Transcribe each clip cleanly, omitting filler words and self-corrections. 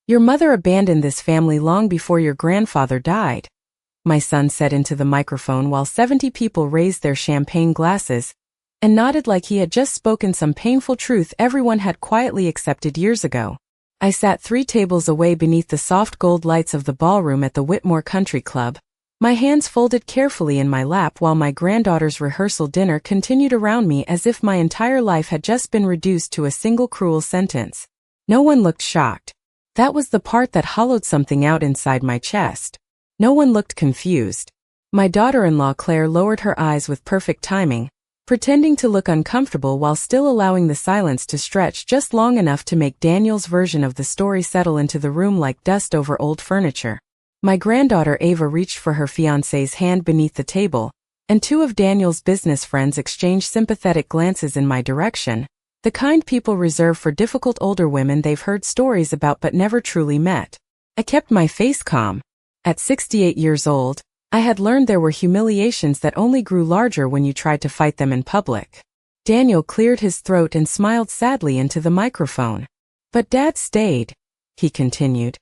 Your mother abandoned this family long before your grandfather died, my son said into the microphone while 70 people raised their champagne glasses and nodded like he had just spoken some painful truth everyone had quietly accepted years ago. I sat 3 tables away beneath the soft gold lights of the ballroom at the Whitmore Country Club, my hands folded carefully in my lap while my granddaughter's rehearsal dinner continued around me as if my entire life had just been reduced to a single cruel sentence. No one looked shocked. That was the part that hollowed something out inside my chest. No one looked confused. My daughter-in-law Claire lowered her eyes with perfect timing, pretending to look uncomfortable while still allowing the silence to stretch just long enough to make Daniel's version of the story settle into the room like dust over old furniture. My granddaughter Ava reached for her fiancé's hand beneath the table, and 2 of Daniel's business friends exchanged sympathetic glances in my direction, the kind people reserve for difficult older women they've heard stories about but never truly met. I kept my face calm. At 68 years old, I had learned there were humiliations that only grew larger when you tried to fight them in public. Daniel cleared his throat and smiled sadly into the microphone. But Dad stayed, he continued.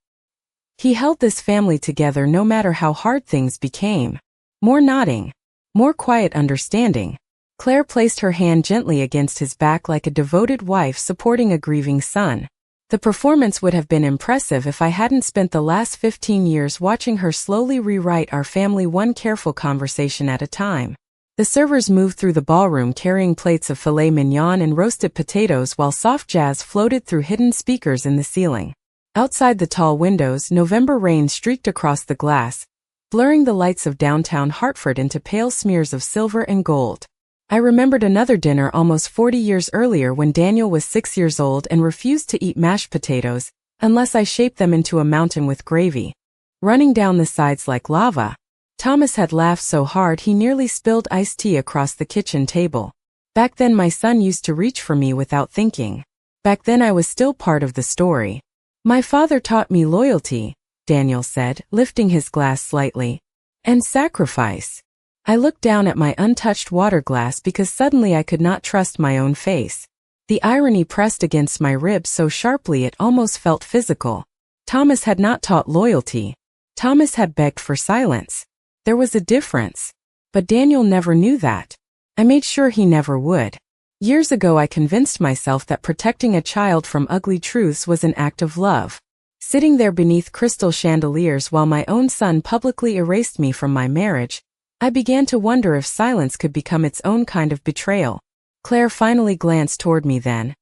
He held this family together no matter how hard things became. More nodding. More quiet understanding. Claire placed her hand gently against his back like a devoted wife supporting a grieving son. The performance would have been impressive if I hadn't spent the last 15 years watching her slowly rewrite our family one careful conversation at a time. The servers moved through the ballroom carrying plates of filet mignon and roasted potatoes while soft jazz floated through hidden speakers in the ceiling. Outside the tall windows, November rain streaked across the glass, blurring the lights of downtown Hartford into pale smears of silver and gold. I remembered another dinner almost 40 years earlier when Daniel was 6 years old and refused to eat mashed potatoes unless I shaped them into a mountain with gravy, running down the sides like lava. Thomas had laughed so hard he nearly spilled iced tea across the kitchen table. Back then my son used to reach for me without thinking. Back then I was still part of the story. My father taught me loyalty, Daniel said, lifting his glass slightly. And sacrifice. I looked down at my untouched water glass because suddenly I could not trust my own face. The irony pressed against my ribs so sharply it almost felt physical. Thomas had not taught loyalty. Thomas had begged for silence. There was a difference. But Daniel never knew that. I made sure he never would. Years ago I convinced myself that protecting a child from ugly truths was an act of love. Sitting there beneath crystal chandeliers while my own son publicly erased me from my marriage, I began to wonder if silence could become its own kind of betrayal. Claire finally glanced toward me then,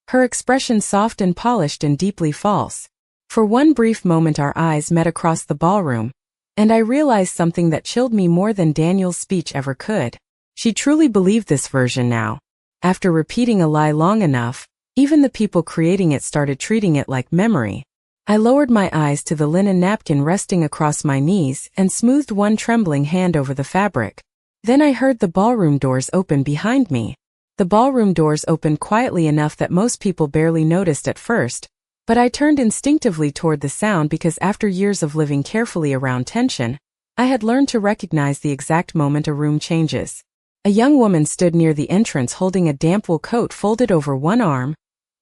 her expression soft and polished and deeply false. For one brief moment our eyes met across the ballroom, and I realized something that chilled me more than Daniel's speech ever could. She truly believed this version now. After repeating a lie long enough, even the people creating it started treating it like memory. I lowered my eyes to the linen napkin resting across my knees and smoothed one trembling hand over the fabric. Then I heard the ballroom doors open behind me. The ballroom doors opened quietly enough that most people barely noticed at first, but I turned instinctively toward the sound because after years of living carefully around tension, I had learned to recognize the exact moment a room changes. A young woman stood near the entrance holding a damp wool coat folded over one arm,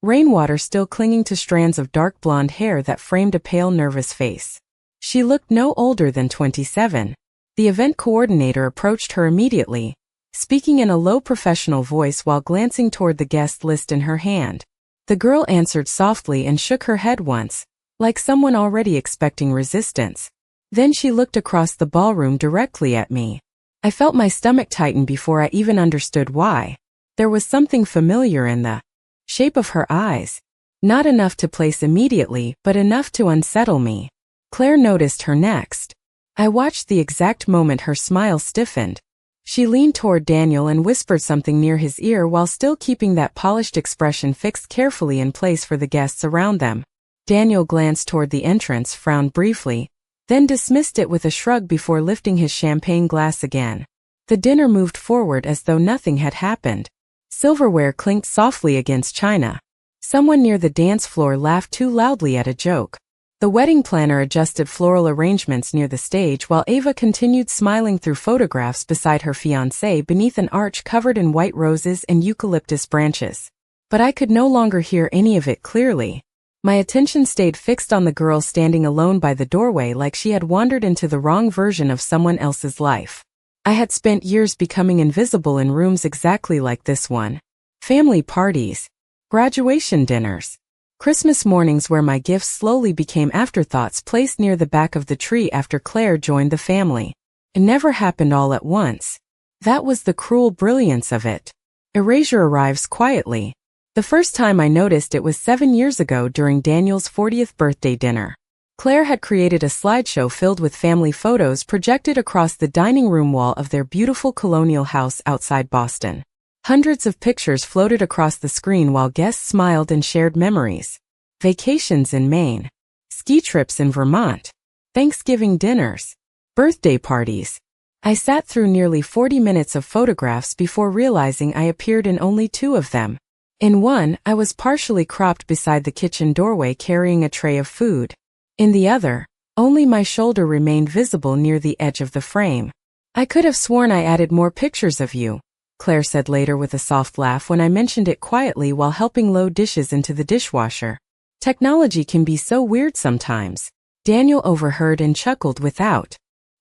rainwater still clinging to strands of dark blonde hair that framed a pale, nervous face. She looked no older than 27. The event coordinator approached her immediately, speaking in a low professional voice while glancing toward the guest list in her hand. The girl answered softly and shook her head once, like someone already expecting resistance. Then she looked across the ballroom directly at me. I felt my stomach tighten before I even understood why. There was something familiar in the shape of her eyes. Not enough to place immediately, but enough to unsettle me. Claire noticed her next. I watched the exact moment her smile stiffened. She leaned toward Daniel and whispered something near his ear while still keeping that polished expression fixed carefully in place for the guests around them. Daniel glanced toward the entrance, frowned briefly, then dismissed it with a shrug before lifting his champagne glass again. The dinner moved forward as though nothing had happened. Silverware clinked softly against china. Someone near the dance floor laughed too loudly at a joke. The wedding planner adjusted floral arrangements near the stage while Ava continued smiling through photographs beside her fiancé beneath an arch covered in white roses and eucalyptus branches. But I could no longer hear any of it clearly. My attention stayed fixed on the girl standing alone by the doorway like she had wandered into the wrong version of someone else's life. I had spent years becoming invisible in rooms exactly like this one. Family parties, graduation dinners, Christmas mornings where my gifts slowly became afterthoughts placed near the back of the tree after Claire joined the family. It never happened all at once. That was the cruel brilliance of it. Erasure arrives quietly. The first time I noticed it was 7 years ago during Daniel's 40th birthday dinner. Claire had created a slideshow filled with family photos projected across the dining room wall of their beautiful colonial house outside Boston. Hundreds of pictures floated across the screen while guests smiled and shared memories. Vacations in Maine, ski trips in Vermont, Thanksgiving dinners, birthday parties. I sat through nearly 40 minutes of photographs before realizing I appeared in only 2 of them. In one, I was partially cropped beside the kitchen doorway carrying a tray of food. In the other, only my shoulder remained visible near the edge of the frame. I could have sworn I added more pictures of you, Claire said later with a soft laugh when I mentioned it quietly while helping load dishes into the dishwasher. Technology can be so weird sometimes. Daniel overheard and chuckled without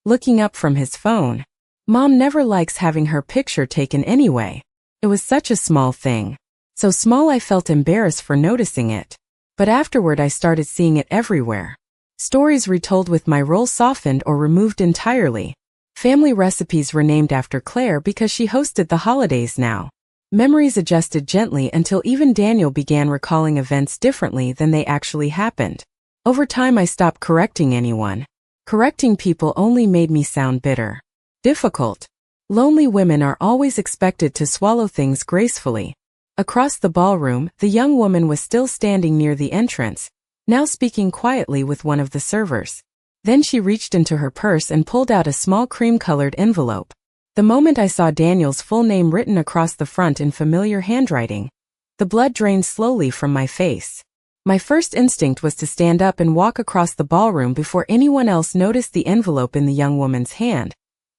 looking up from his phone. Mom never likes having her picture taken anyway. It was such a small thing. So small I felt embarrassed for noticing it. But afterward I started seeing it everywhere. Stories retold with my role softened or removed entirely. Family recipes were named after Claire because she hosted the holidays now. Memories adjusted gently until even Daniel began recalling events differently than they actually happened. Over time I stopped correcting anyone. Correcting people only made me sound bitter. Difficult. Lonely women are always expected to swallow things gracefully. Across the ballroom, the young woman was still standing near the entrance, now speaking quietly with one of the servers. Then she reached into her purse and pulled out a small cream-colored envelope. The moment I saw Daniel's full name written across the front in familiar handwriting, the blood drained slowly from my face. My first instinct was to stand up and walk across the ballroom before anyone else noticed the envelope in the young woman's hand.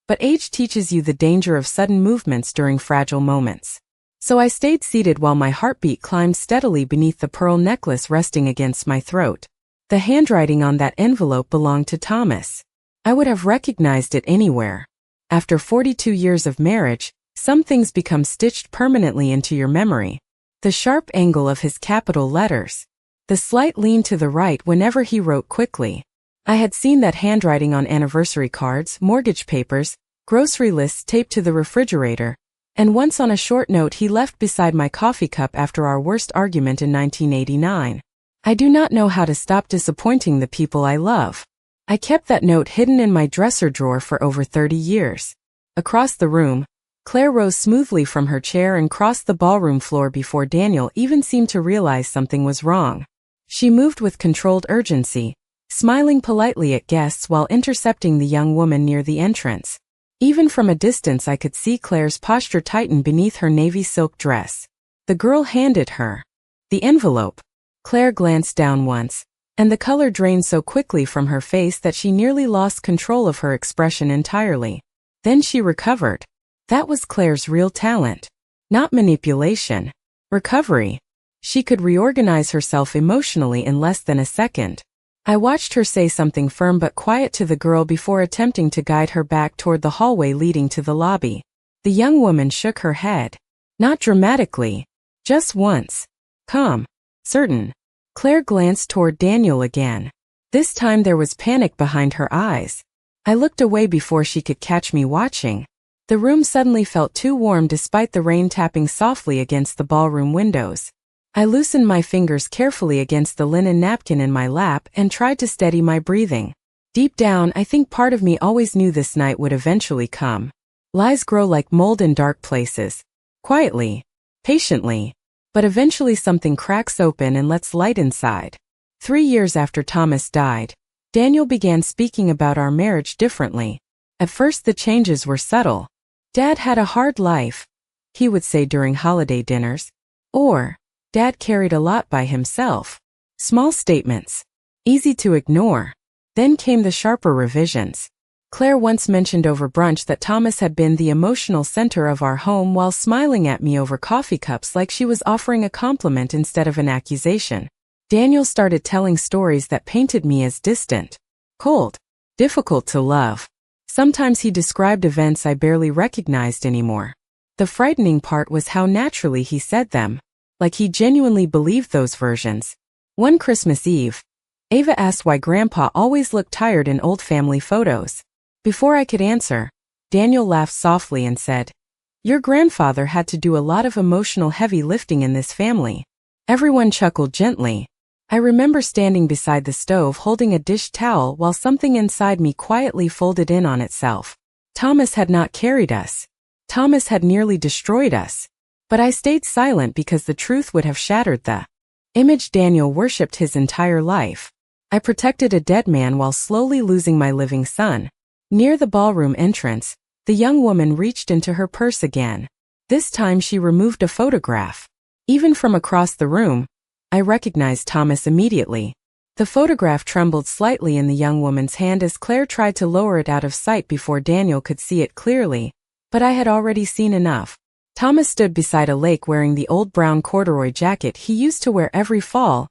But age teaches you the danger of sudden movements during fragile moments. So I stayed seated while my heartbeat climbed steadily beneath the pearl necklace resting against my throat. The handwriting on that envelope belonged to Thomas. I would have recognized it anywhere. After 42 years of marriage, some things become stitched permanently into your memory. The sharp angle of his capital letters. The slight lean to the right whenever he wrote quickly. I had seen that handwriting on anniversary cards, mortgage papers, grocery lists taped to the refrigerator, and once on a short note he left beside my coffee cup after our worst argument in 1989. I do not know how to stop disappointing the people I love. I kept that note hidden in my dresser drawer for over 30 years. Across the room, Claire rose smoothly from her chair and crossed the ballroom floor before Daniel even seemed to realize something was wrong. She moved with controlled urgency, smiling politely at guests while intercepting the young woman near the entrance. Even from a distance I could see Claire's posture tighten beneath her navy silk dress. The girl handed her the envelope. Claire glanced down once, and the color drained so quickly from her face that she nearly lost control of her expression entirely. Then she recovered. That was Claire's real talent. Not manipulation. Recovery. She could reorganize herself emotionally in less than a second. I watched her say something firm but quiet to the girl before attempting to guide her back toward the hallway leading to the lobby. The young woman shook her head. Not dramatically. Just once. Calm. Certain. Claire glanced toward Daniel again. This time there was panic behind her eyes. I looked away before she could catch me watching. The room suddenly felt too warm despite the rain tapping softly against the ballroom windows. I loosened my fingers carefully against the linen napkin in my lap and tried to steady my breathing. Deep down, I think part of me always knew this night would eventually come. Lies grow like mold in dark places. Quietly. Patiently. But eventually something cracks open and lets light inside. 3 years after Thomas died, Daniel began speaking about our marriage differently. At first the changes were subtle. Dad had a hard life, he would say during holiday dinners. Or, Dad carried a lot by himself. Small statements. Easy to ignore. Then came the sharper revisions. Claire once mentioned over brunch that Thomas had been the emotional center of our home while smiling at me over coffee cups like she was offering a compliment instead of an accusation. Daniel started telling stories that painted me as distant, cold, difficult to love. Sometimes he described events I barely recognized anymore. The frightening part was how naturally he said them, like he genuinely believed those versions. One Christmas Eve, Ava asked why Grandpa always looked tired in old family photos. Before I could answer, Daniel laughed softly and said, "Your grandfather had to do a lot of emotional heavy lifting in this family." Everyone chuckled gently. I remember standing beside the stove holding a dish towel while something inside me quietly folded in on itself. Thomas had not carried us. Thomas had nearly destroyed us. But I stayed silent because the truth would have shattered the image Daniel worshipped his entire life. I protected a dead man while slowly losing my living son. Near the ballroom entrance, the young woman reached into her purse again. This time she removed a photograph. Even from across the room, I recognized Thomas immediately. The photograph trembled slightly in the young woman's hand as Claire tried to lower it out of sight before Daniel could see it clearly, but I had already seen enough. Thomas stood beside a lake wearing the old brown corduroy jacket he used to wear every fall,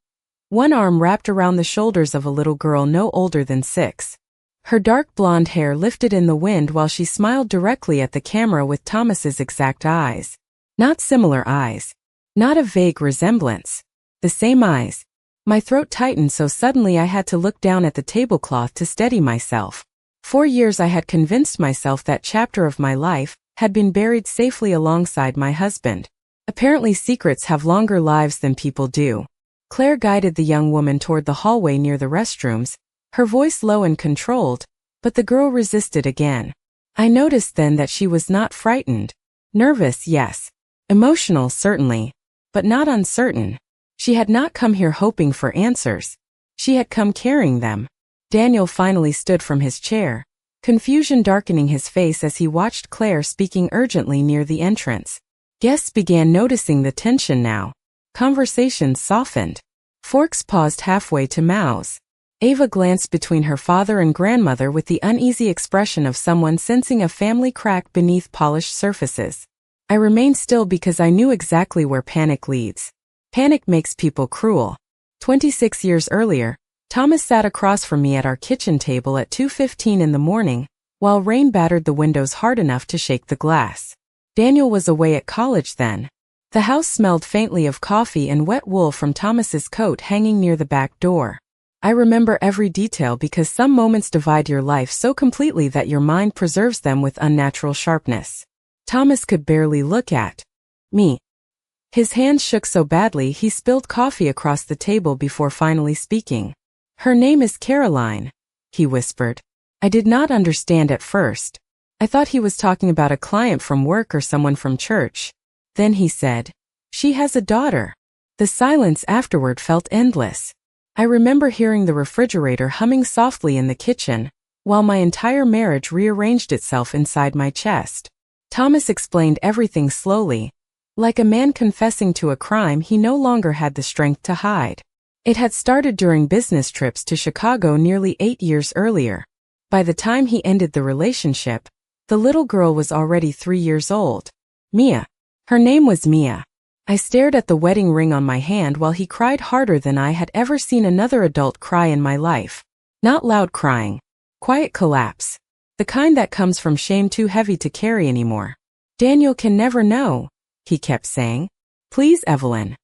one arm wrapped around the shoulders of a little girl no older than 6. Her dark blonde hair lifted in the wind while she smiled directly at the camera with Thomas's exact eyes. Not similar eyes. Not a vague resemblance. The same eyes. My throat tightened so suddenly I had to look down at the tablecloth to steady myself. For years I had convinced myself that chapter of my life had been buried safely alongside my husband. Apparently secrets have longer lives than people do. Claire guided the young woman toward the hallway near the restrooms, her voice low and controlled, but the girl resisted again. I noticed then that she was not frightened. Nervous, yes. Emotional, certainly. But not uncertain. She had not come here hoping for answers. She had come carrying them. Daniel finally stood from his chair, confusion darkening his face as he watched Claire speaking urgently near the entrance. Guests began noticing the tension now. Conversations softened. Forks paused halfway to mouths. Ava glanced between her father and grandmother with the uneasy expression of someone sensing a family crack beneath polished surfaces. I remained still because I knew exactly where panic leads. Panic makes people cruel. 26 years earlier, Thomas sat across from me at our kitchen table at 2:15 in the morning, while rain battered the windows hard enough to shake the glass. Daniel was away at college then. The house smelled faintly of coffee and wet wool from Thomas's coat hanging near the back door. I remember every detail because some moments divide your life so completely that your mind preserves them with unnatural sharpness. Thomas could barely look at me. His hands shook so badly he spilled coffee across the table before finally speaking. "Her name is Caroline," he whispered. I did not understand at first. I thought he was talking about a client from work or someone from church. Then he said, "She has a daughter." The silence afterward felt endless. I remember hearing the refrigerator humming softly in the kitchen, while my entire marriage rearranged itself inside my chest. Thomas explained everything slowly, like a man confessing to a crime he no longer had the strength to hide. It had started during business trips to Chicago nearly 8 years earlier. By the time he ended the relationship, the little girl was already 3 years old. Mia. Her name was Mia. I stared at the wedding ring on my hand while he cried harder than I had ever seen another adult cry in my life. Not loud crying. Quiet collapse. The kind that comes from shame too heavy to carry anymore. "Daniel can never know," he kept saying. "Please, Evelyn.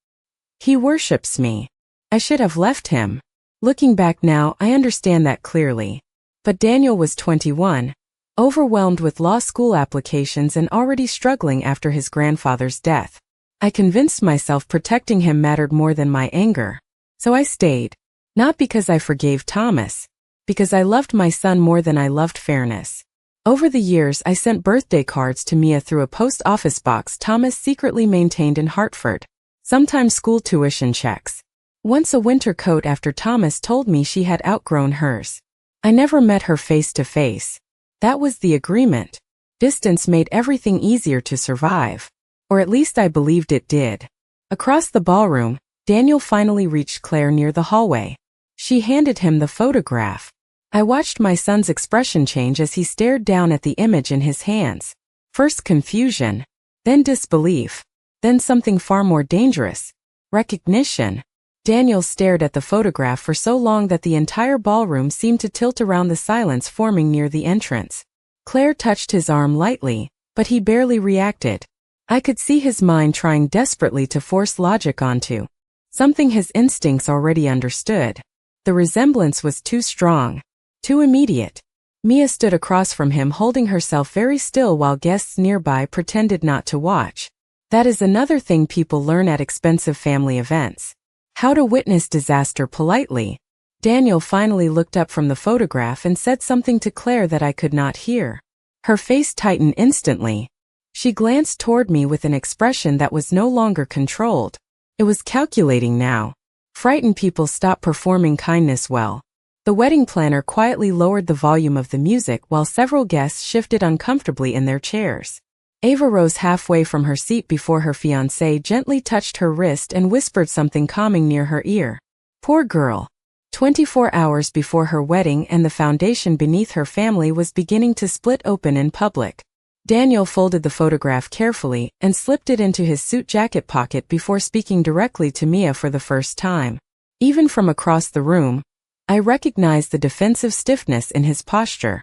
He worships me. I should have left him." Looking back now, I understand that clearly. But Daniel was 21, overwhelmed with law school applications and already struggling after his grandfather's death. I convinced myself protecting him mattered more than my anger. So I stayed. Not because I forgave Thomas, because I loved my son more than I loved fairness. Over the years, I sent birthday cards to Mia through a post office box Thomas secretly maintained in Hartford. Sometimes school tuition checks. Once a winter coat after Thomas told me she had outgrown hers. I never met her face to face. That was the agreement. Distance made everything easier to survive. Or at least I believed it did. Across the ballroom, Daniel finally reached Claire near the hallway. She handed him the photograph. I watched my son's expression change as he stared down at the image in his hands. First confusion, then disbelief, then something far more dangerous. Recognition. Daniel stared at the photograph for so long that the entire ballroom seemed to tilt around the silence forming near the entrance. Claire touched his arm lightly, but he barely reacted. I could see his mind trying desperately to force logic onto something his instincts already understood. The resemblance was too strong, too immediate. Mia stood across from him holding herself very still while guests nearby pretended not to watch. That is another thing people learn at expensive family events. How to witness disaster politely. Daniel finally looked up from the photograph and said something to Claire that I could not hear. Her face tightened instantly. She glanced toward me with an expression that was no longer controlled. It was calculating now. Frightened people stop performing kindness well. The wedding planner quietly lowered the volume of the music while several guests shifted uncomfortably in their chairs. Ava rose halfway from her seat before her fiancé gently touched her wrist and whispered something calming near her ear. Poor girl. 24 hours before her wedding and the foundation beneath her family was beginning to split open in public. Daniel folded the photograph carefully and slipped it into his suit jacket pocket before speaking directly to Mia for the first time. Even from across the room, I recognized the defensive stiffness in his posture.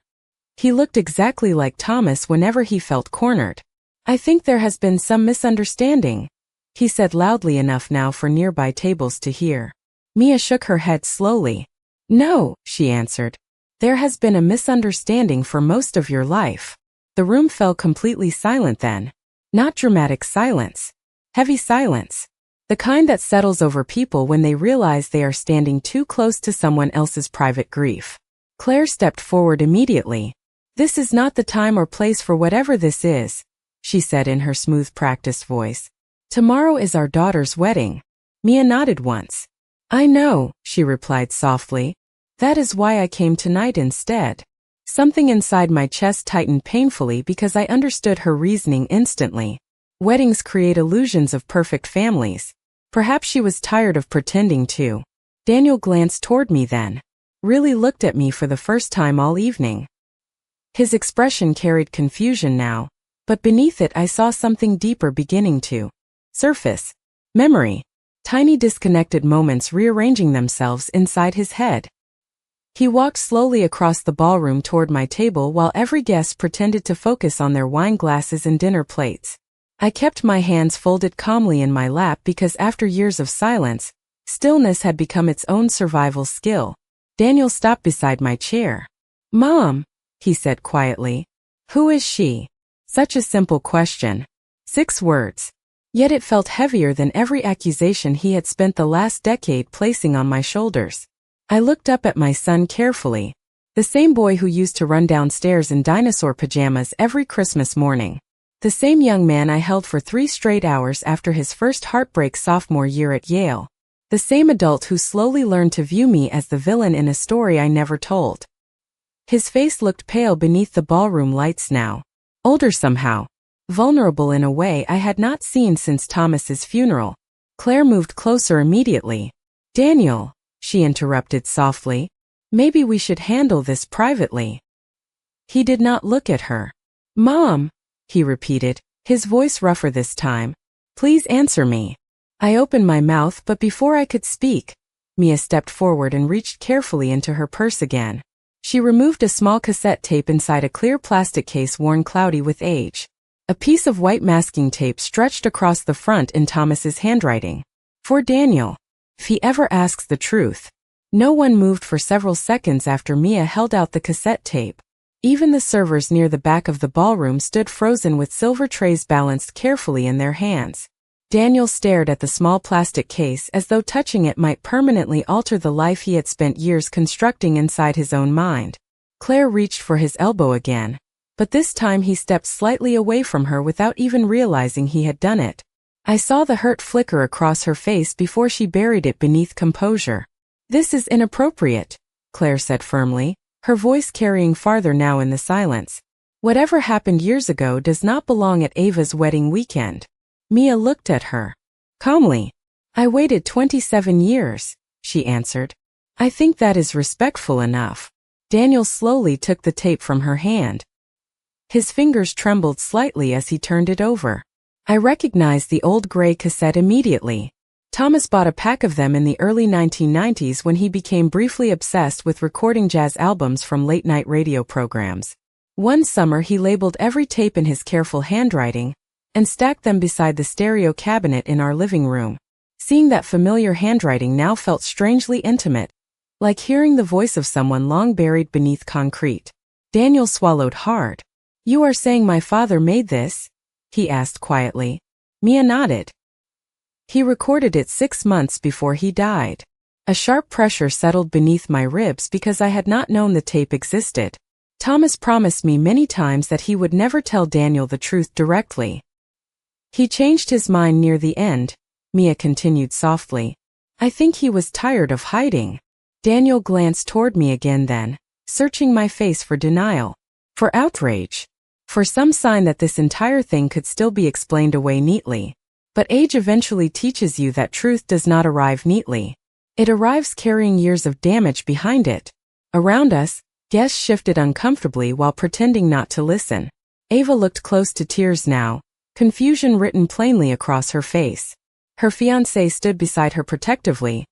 He looked exactly like Thomas whenever he felt cornered. I think there has been some misunderstanding, he said loudly enough now for nearby tables to hear. Mia shook her head slowly. No, she answered. There has been a misunderstanding for most of your life. The room fell completely silent then. Not dramatic silence. Heavy silence. The kind that settles over people when they realize they are standing too close to someone else's private grief. Claire stepped forward immediately. This is not the time or place for whatever this is, she said in her smooth practiced voice. Tomorrow is our daughter's wedding. Mia nodded once. I know, she replied softly. That is why I came tonight instead. Something inside my chest tightened painfully because I understood her reasoning instantly. Weddings create illusions of perfect families. Perhaps she was tired of pretending too. Daniel glanced toward me then. Really looked at me for the first time all evening. His expression carried confusion now, but beneath it I saw something deeper beginning to surface. Memory. Tiny disconnected moments rearranging themselves inside his head. He walked slowly across the ballroom toward my table while every guest pretended to focus on their wine glasses and dinner plates. I kept my hands folded calmly in my lap because after years of silence, stillness had become its own survival skill. Daniel stopped beside my chair. Mom, he said quietly. Who is she? Such a simple question. 6 words. Yet it felt heavier than every accusation he had spent the last decade placing on my shoulders. I looked up at my son carefully. The same boy who used to run downstairs in dinosaur pajamas every Christmas morning. The same young man I held for 3 straight hours after his first heartbreak sophomore year at Yale. The same adult who slowly learned to view me as the villain in a story I never told. His face looked pale beneath the ballroom lights now. Older somehow. Vulnerable in a way I had not seen since Thomas's funeral. Claire moved closer immediately. Daniel, she interrupted softly. Maybe we should handle this privately. He did not look at her. Mom, he repeated, his voice rougher this time. Please answer me. I opened my mouth but before I could speak, Mia stepped forward and reached carefully into her purse again. She removed a small cassette tape inside a clear plastic case worn cloudy with age. A piece of white masking tape stretched across the front in Thomas's handwriting. For Daniel. If he ever asks the truth. No one moved for several seconds after Mia held out the cassette tape. Even the servers near the back of the ballroom stood frozen with silver trays balanced carefully in their hands. Daniel stared at the small plastic case as though touching it might permanently alter the life he had spent years constructing inside his own mind. Claire reached for his elbow again, but this time he stepped slightly away from her without even realizing he had done it. I saw the hurt flicker across her face before she buried it beneath composure. This is inappropriate, Claire said firmly, her voice carrying farther now in the silence. Whatever happened years ago does not belong at Ava's wedding weekend. Mia looked at her. Calmly. I waited 27 years, she answered. I think that is respectful enough. Daniel slowly took the tape from her hand. His fingers trembled slightly as he turned it over. I recognized the old gray cassette immediately. Thomas bought a pack of them in the early 1990s when he became briefly obsessed with recording jazz albums from late-night radio programs. One summer he labeled every tape in his careful handwriting and stacked them beside the stereo cabinet in our living room. Seeing that familiar handwriting now felt strangely intimate, like hearing the voice of someone long buried beneath concrete. Daniel swallowed hard. "You are saying my father made this?" he asked quietly. Mia nodded. "He recorded it 6 months before he died." A sharp pressure settled beneath my ribs because I had not known the tape existed. Thomas promised me many times that he would never tell Daniel the truth directly. "He changed his mind near the end," Mia continued softly. "I think he was tired of hiding." Daniel glanced toward me again then, searching my face for denial, for outrage, for some sign that this entire thing could still be explained away neatly. But age eventually teaches you that truth does not arrive neatly. It arrives carrying years of damage behind it. Around us, guests shifted uncomfortably while pretending not to listen. Ava looked close to tears now, confusion written plainly across her face. Her fiancé stood beside her protectively,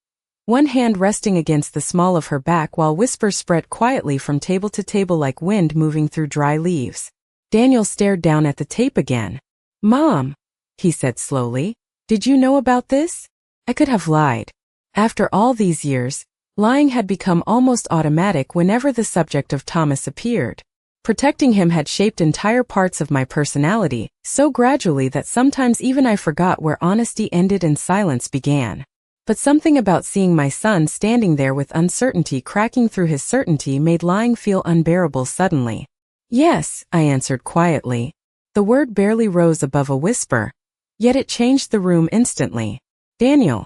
one hand resting against the small of her back while whispers spread quietly from table to table like wind moving through dry leaves. Daniel stared down at the tape again. "Mom," he said slowly, "did you know about this?" I could have lied. After all these years, lying had become almost automatic whenever the subject of Thomas appeared. Protecting him had shaped entire parts of my personality, so gradually that sometimes even I forgot where honesty ended and silence began. But something about seeing my son standing there with uncertainty cracking through his certainty made lying feel unbearable suddenly. "Yes," I answered quietly. The word barely rose above a whisper, yet it changed the room instantly. Daniel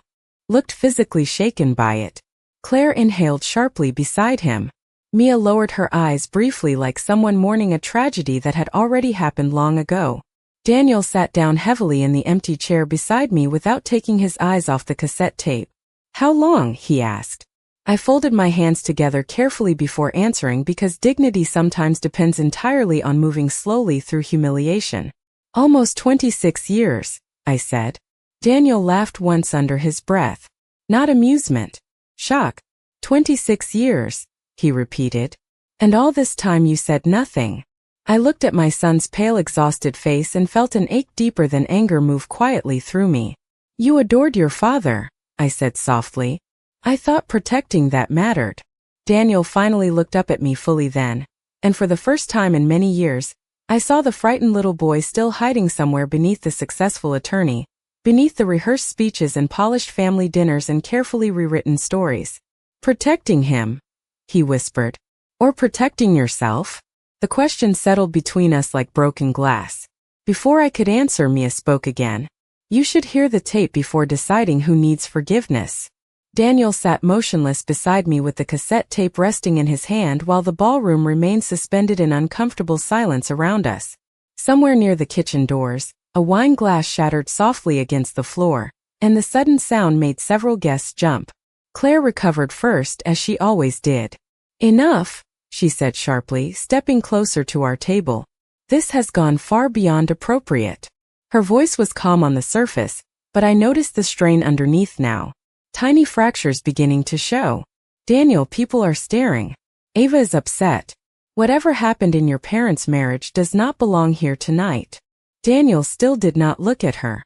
looked physically shaken by it. Claire inhaled sharply beside him. Mia lowered her eyes briefly like someone mourning a tragedy that had already happened long ago. Daniel sat down heavily in the empty chair beside me without taking his eyes off the cassette tape. "How long?" he asked. I folded my hands together carefully before answering because dignity sometimes depends entirely on moving slowly through humiliation. "Almost 26 years, I said. Daniel laughed once under his breath. Not amusement. Shock. 26 years, he repeated. "And all this time you said nothing." I looked at my son's pale, exhausted face and felt an ache deeper than anger move quietly through me. "You adored your father," I said softly. "I thought protecting that mattered." Daniel finally looked up at me fully then, and for the first time in many years, I saw the frightened little boy still hiding somewhere beneath the successful attorney, beneath the rehearsed speeches and polished family dinners and carefully rewritten stories. "Protecting him," he whispered. "Or protecting yourself?" The question settled between us like broken glass. Before I could answer, Mia spoke again. "You should hear the tape before deciding who needs forgiveness." Daniel sat motionless beside me with the cassette tape resting in his hand while the ballroom remained suspended in uncomfortable silence around us. Somewhere near the kitchen doors, a wine glass shattered softly against the floor, and the sudden sound made several guests jump. Claire recovered first, as she always did. "Enough," she said sharply, stepping closer to our table. "This has gone far beyond appropriate." Her voice was calm on the surface, but I noticed the strain underneath now. Tiny fractures beginning to show. "Daniel, people are staring. Ava is upset. Whatever happened in your parents' marriage does not belong here tonight." Daniel still did not look at her.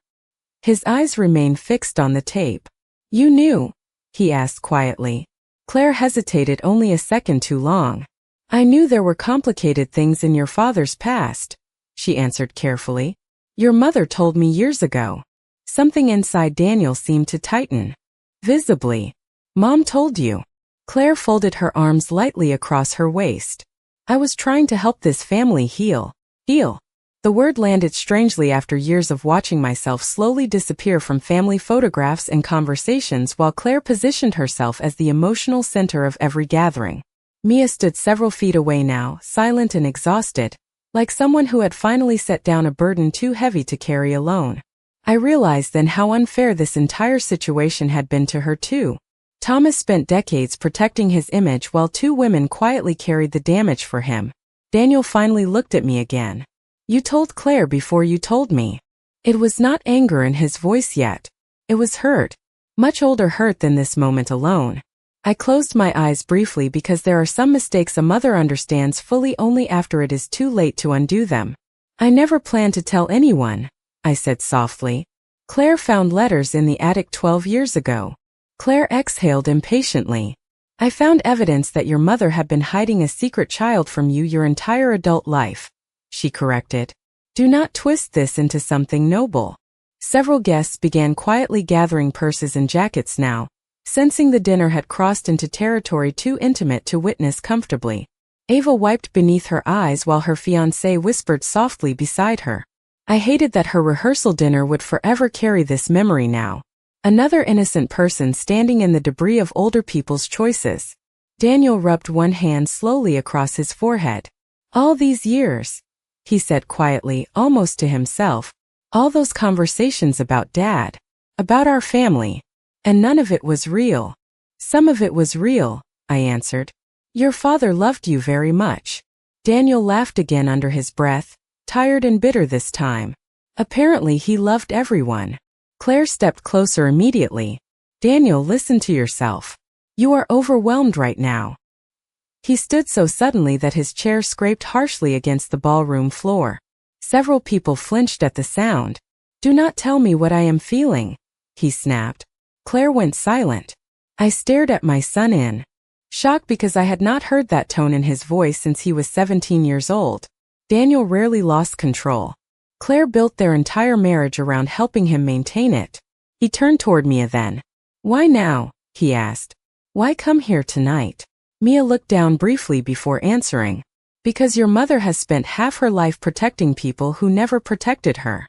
His eyes remained fixed on the tape. "You knew?" he asked quietly. Claire hesitated only a second too long. "I knew there were complicated things in your father's past," she answered carefully. "Your mother told me years ago." Something inside Daniel seemed to tighten. Visibly. "Mom told you." Claire folded her arms lightly across her waist. "I was trying to help this family heal." Heal. The word landed strangely after years of watching myself slowly disappear from family photographs and conversations while Claire positioned herself as the emotional center of every gathering. Mia stood several feet away now, silent and exhausted, like someone who had finally set down a burden too heavy to carry alone. I realized then how unfair this entire situation had been to her too. Thomas spent decades protecting his image while two women quietly carried the damage for him. Daniel finally looked at me again. "You told Claire before you told me." It was not anger in his voice yet. It was hurt. Much older hurt than this moment alone. I closed my eyes briefly because there are some mistakes a mother understands fully only after it is too late to undo them. I never planned to tell anyone, I said softly. Claire found letters in the attic 12 years ago. Claire exhaled impatiently. I found evidence that your mother had been hiding a secret child from you your entire adult life, she corrected. Do not twist this into something noble. Several guests began quietly gathering purses and jackets now, sensing the dinner had crossed into territory too intimate to witness comfortably. Ava wiped beneath her eyes while her fiancé whispered softly beside her. I hated that her rehearsal dinner would forever carry this memory now. Another innocent person standing in the debris of older people's choices. Daniel rubbed one hand slowly across his forehead. All these years, he said quietly, almost to himself, all those conversations about Dad, about our family, and none of it was real. Some of it was real, I answered. Your father loved you very much. Daniel laughed again under his breath, tired and bitter this time. Apparently he loved everyone. Claire stepped closer immediately. Daniel, listen to yourself. You are overwhelmed right now. He stood so suddenly that his chair scraped harshly against the ballroom floor. Several people flinched at the sound. Do not tell me what I am feeling, he snapped. Claire went silent. I stared at my son in shock because I had not heard that tone in his voice since he was 17 years old. Daniel rarely lost control. Claire built their entire marriage around helping him maintain it. He turned toward Mia then. Why now? He asked. Why come here tonight? Mia looked down briefly before answering. Because your mother has spent half her life protecting people who never protected her.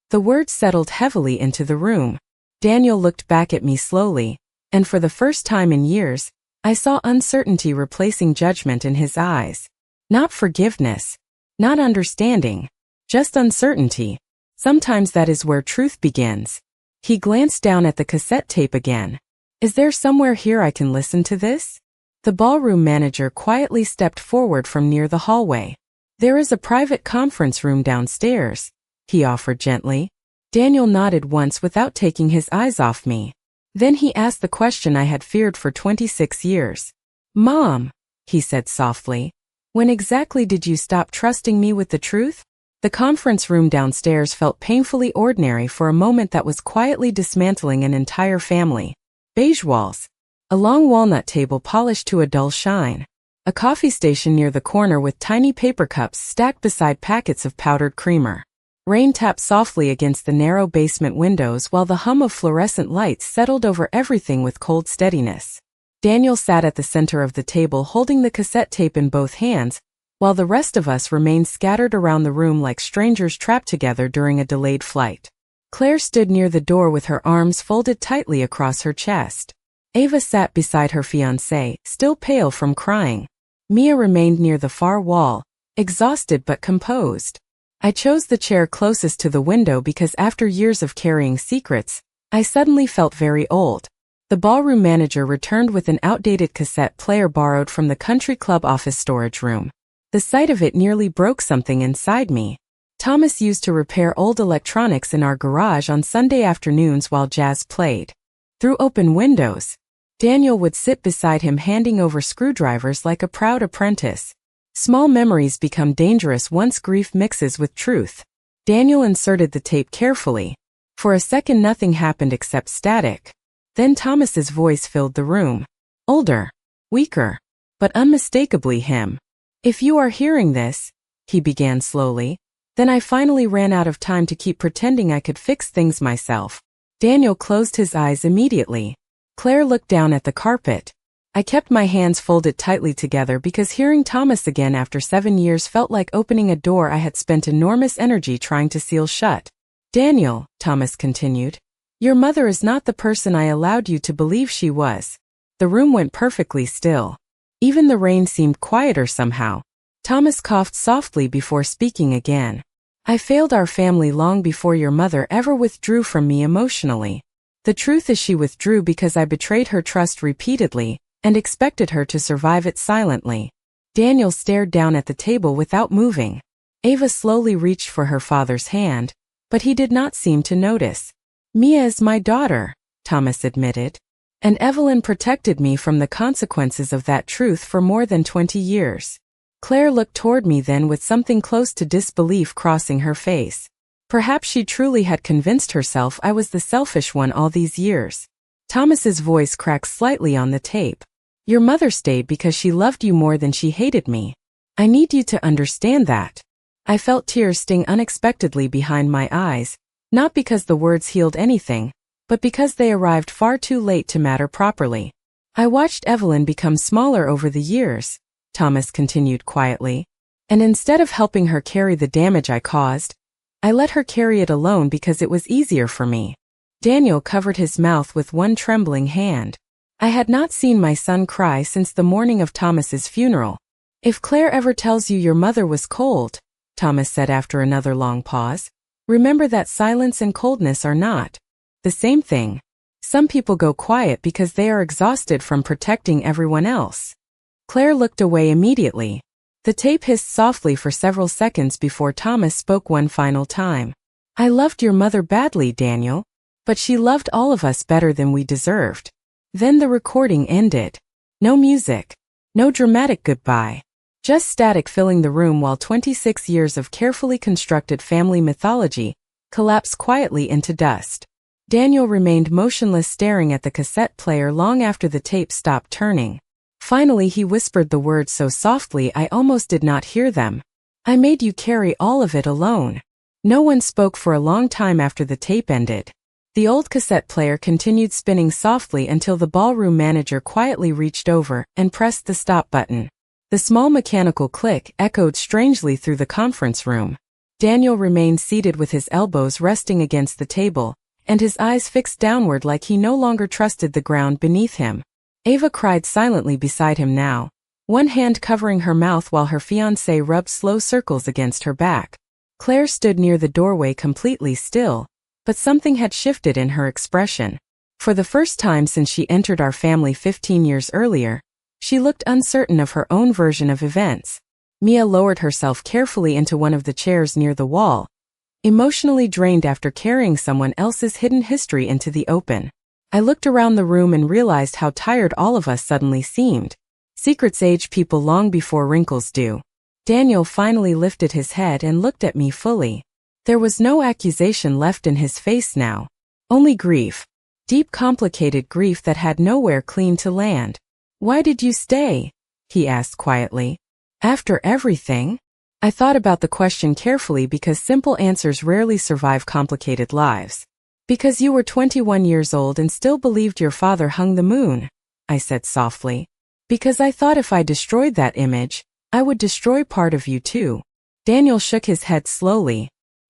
The words settled heavily into the room. Daniel looked back at me slowly, and for the first time in years, I saw uncertainty replacing judgment in his eyes. Not forgiveness, not understanding, just uncertainty. Sometimes that is where truth begins. He glanced down at the cassette tape again. Is there somewhere here I can listen to this? The ballroom manager quietly stepped forward from near the hallway. There is a private conference room downstairs, he offered gently. Daniel nodded once without taking his eyes off me. Then he asked the question I had feared for 26 years. Mom, he said softly, when exactly did you stop trusting me with the truth? The conference room downstairs felt painfully ordinary for a moment that was quietly dismantling an entire family. Beige walls. A long walnut table polished to a dull shine. A coffee station near the corner with tiny paper cups stacked beside packets of powdered creamer. Rain tapped softly against the narrow basement windows while the hum of fluorescent lights settled over everything with cold steadiness. Daniel sat at the center of the table holding the cassette tape in both hands, while the rest of us remained scattered around the room like strangers trapped together during a delayed flight. Claire stood near the door with her arms folded tightly across her chest. Ava sat beside her fiancé, still pale from crying. Mia remained near the far wall, exhausted but composed. I chose the chair closest to the window because after years of carrying secrets, I suddenly felt very old. The ballroom manager returned with an outdated cassette player borrowed from the country club office storage room. The sight of it nearly broke something inside me. Thomas used to repair old electronics in our garage on Sunday afternoons while jazz played. Through open windows, Daniel would sit beside him handing over screwdrivers like a proud apprentice. Small memories become dangerous once grief mixes with truth. Daniel inserted the tape carefully. For a second nothing happened except static. Then Thomas's voice filled the room. Older, weaker, but unmistakably him. If you are hearing this, he began slowly, then I finally ran out of time to keep pretending I could fix things myself. Daniel closed his eyes immediately. Claire looked down at the carpet. I kept my hands folded tightly together because hearing Thomas again after 7 years felt like opening a door I had spent enormous energy trying to seal shut. Daniel, Thomas continued, your mother is not the person I allowed you to believe she was. The room went perfectly still. Even the rain seemed quieter somehow. Thomas coughed softly before speaking again. I failed our family long before your mother ever withdrew from me emotionally. The truth is she withdrew because I betrayed her trust repeatedly and expected her to survive it silently. Daniel stared down at the table without moving. Ava slowly reached for her father's hand, but he did not seem to notice. Mia is my daughter, Thomas admitted. And Evelyn protected me from the consequences of that truth for more than 20 years. Claire looked toward me then with something close to disbelief crossing her face. Perhaps she truly had convinced herself I was the selfish one all these years. Thomas's voice cracked slightly on the tape. Your mother stayed because she loved you more than she hated me. I need you to understand that. I felt tears sting unexpectedly behind my eyes, not because the words healed anything, but because they arrived far too late to matter properly. I watched Evelyn become smaller over the years, Thomas continued quietly, and instead of helping her carry the damage I caused, I let her carry it alone because it was easier for me. Daniel covered his mouth with one trembling hand. I had not seen my son cry since the morning of Thomas's funeral. If Claire ever tells you your mother was cold, Thomas said after another long pause, remember that silence and coldness are not the same thing. Some people go quiet because they are exhausted from protecting everyone else. Claire looked away immediately. The tape hissed softly for several seconds before Thomas spoke one final time. I loved your mother badly, Daniel, but she loved all of us better than we deserved. Then the recording ended. No music. No dramatic goodbye. Just static filling the room while 26 years of carefully constructed family mythology collapsed quietly into dust. Daniel remained motionless, staring at the cassette player long after the tape stopped turning. Finally he whispered the words so softly I almost did not hear them. I made you carry all of it alone. No one spoke for a long time after the tape ended. The old cassette player continued spinning softly until the ballroom manager quietly reached over and pressed the stop button. The small mechanical click echoed strangely through the conference room. Daniel remained seated with his elbows resting against the table, and his eyes fixed downward like he no longer trusted the ground beneath him. Ava cried silently beside him now, one hand covering her mouth while her fiancé rubbed slow circles against her back. Claire stood near the doorway completely still, but something had shifted in her expression. For the first time since she entered our family 15 years earlier, she looked uncertain of her own version of events. Mia lowered herself carefully into one of the chairs near the wall, emotionally drained after carrying someone else's hidden history into the open. I looked around the room and realized how tired all of us suddenly seemed. Secrets age people long before wrinkles do. Daniel finally lifted his head and looked at me fully. There was no accusation left in his face now. Only grief. Deep, complicated grief that had nowhere clean to land. Why did you stay? He asked quietly. After everything? I thought about the question carefully because simple answers rarely survive complicated lives. Because you were 21 years old and still believed your father hung the moon, I said softly. Because I thought if I destroyed that image, I would destroy part of you too. Daniel shook his head slowly,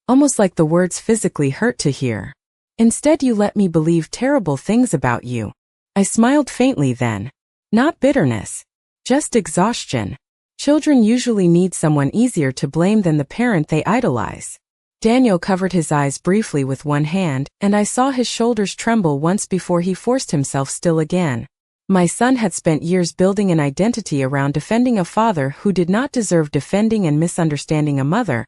almost like the words physically hurt to hear. Instead you let me believe terrible things about you. I smiled faintly then. Not bitterness. Just exhaustion. Children usually need someone easier to blame than the parent they idolize. Daniel covered his eyes briefly with one hand, and I saw his shoulders tremble once before he forced himself still again. My son had spent years building an identity around defending a father who did not deserve defending and misunderstanding a mother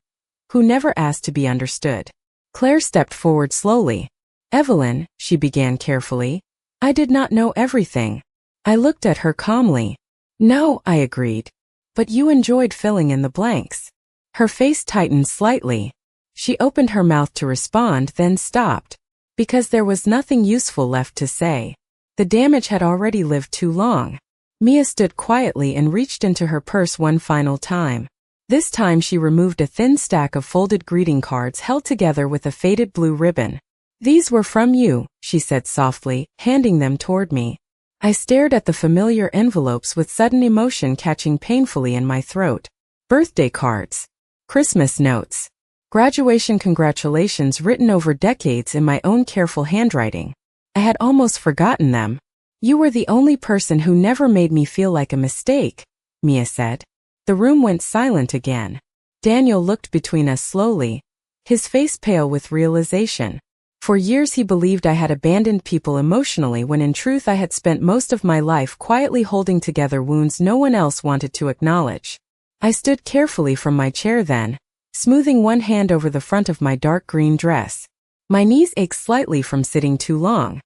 who never asked to be understood. Claire stepped forward slowly. Evelyn, she began carefully, I did not know everything. I looked at her calmly. No, I agreed. But you enjoyed filling in the blanks. Her face tightened slightly. She opened her mouth to respond, then stopped. Because there was nothing useful left to say. The damage had already lived too long. Mia stood quietly and reached into her purse one final time. This time she removed a thin stack of folded greeting cards held together with a faded blue ribbon. These were from you, she said softly, handing them toward me. I stared at the familiar envelopes with sudden emotion catching painfully in my throat. Birthday cards. Christmas notes. Graduation congratulations written over decades in my own careful handwriting. I had almost forgotten them. You were the only person who never made me feel like a mistake, Mia said. The room went silent again. Daniel looked between us slowly, his face pale with realization. For years he believed I had abandoned people emotionally when in truth I had spent most of my life quietly holding together wounds no one else wanted to acknowledge. I stood carefully from my chair then, smoothing one hand over the front of my dark green dress. My knees ached slightly from sitting too long.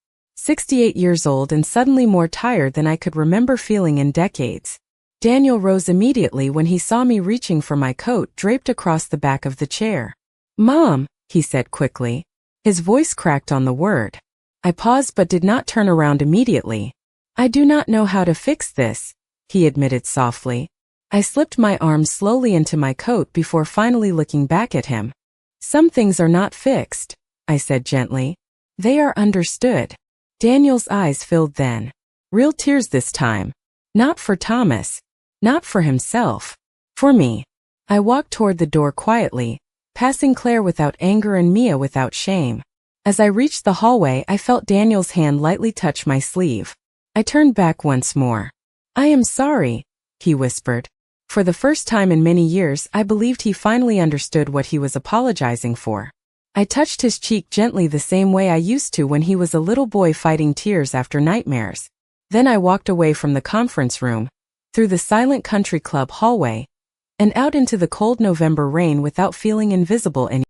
68 years old and suddenly more tired than I could remember feeling in decades. Daniel rose immediately when he saw me reaching for my coat draped across the back of the chair. "Mom," he said quickly. His voice cracked on the word. I paused but did not turn around immediately. "I do not know how to fix this," he admitted softly. I slipped my arm slowly into my coat before finally looking back at him. "Some things are not fixed," I said gently. "They are understood." Daniel's eyes filled then. Real tears this time. Not for Thomas. Not for himself. For me. I walked toward the door quietly, passing Claire without anger and Mia without shame. As I reached the hallway, I felt Daniel's hand lightly touch my sleeve. I turned back once more. "I am sorry," he whispered. For the first time in many years, I believed he finally understood what he was apologizing for. I touched his cheek gently the same way I used to when he was a little boy fighting tears after nightmares. Then I walked away from the conference room, through the silent country club hallway, and out into the cold November rain without feeling invisible anymore.